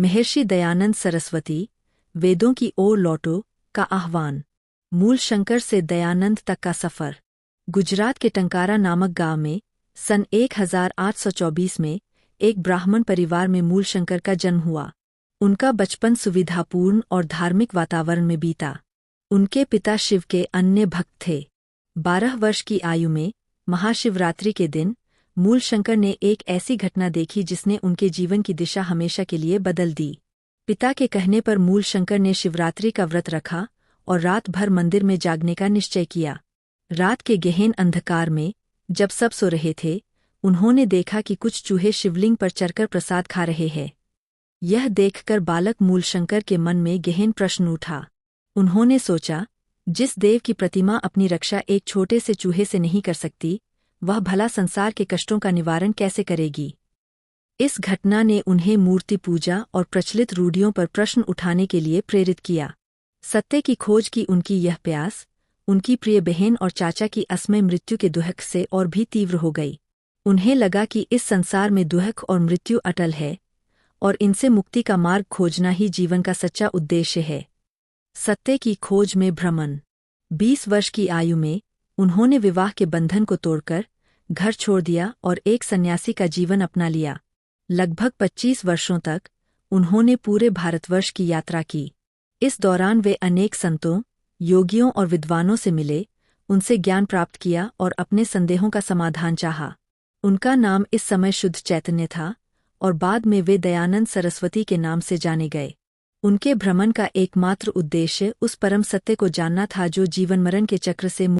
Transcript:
महर्षि दयानंद सरस्वती, वेदों की ओर लौटो का आह्वान। मूल शंकर से दयानंद तक का सफ़र। गुजरात के टंकारा नामक गांव में सन 1824 में एक ब्राह्मण परिवार में मूल शंकर का जन्म हुआ। उनका बचपन सुविधापूर्ण और धार्मिक वातावरण में बीता। उनके पिता शिव के अन्य भक्त थे। 12 वर्ष की आयु में महाशिवरात्रि के दिन मूल शंकर ने एक ऐसी घटना देखी जिसने उनके जीवन की दिशा हमेशा के लिए बदल दी। पिता के कहने पर मूल शंकर ने शिवरात्रि का व्रत रखा और रात भर मंदिर में जागने का निश्चय किया। रात के गहन अंधकार में जब सब सो रहे थे, उन्होंने देखा कि कुछ चूहे शिवलिंग पर चढ़कर प्रसाद खा रहे हैं। यह देखकर बालक मूल शंकर के मन में गहन प्रश्न उठा। उन्होंने सोचा, जिस देव की प्रतिमा अपनी रक्षा एक छोटे से चूहे से नहीं कर सकती, वह भला संसार के कष्टों का निवारण कैसे करेगी। इस घटना ने उन्हें मूर्ति पूजा और प्रचलित रूढ़ियों पर प्रश्न उठाने के लिए प्रेरित किया। सत्य की खोज की उनकी यह प्यास उनकी प्रिय बहन और चाचा की असमय मृत्यु के दुख से और भी तीव्र हो गई। उन्हें लगा कि इस संसार में दुख और मृत्यु अटल है और इनसे मुक्ति का मार्ग खोजना ही जीवन का सच्चा उद्देश्य है। सत्य की खोज में भ्रमण। 20 वर्ष की आयु में उन्होंने विवाह के बंधन को तोड़कर घर छोड़ दिया और एक सन्यासी का जीवन अपना लिया। लगभग 25 वर्षों तक उन्होंने पूरे भारतवर्ष की यात्रा की। इस दौरान वे अनेक संतों, योगियों और विद्वानों से मिले, उनसे ज्ञान प्राप्त किया और अपने संदेहों का समाधान चाहा। उनका नाम इस समय शुद्ध चैतन्य था और बाद में वे दयानंद सरस्वती के नाम से जाने गए। उनके भ्रमण का एकमात्र उद्देश्य उस परम सत्य को जानना था जो जीवन मरण के चक्र से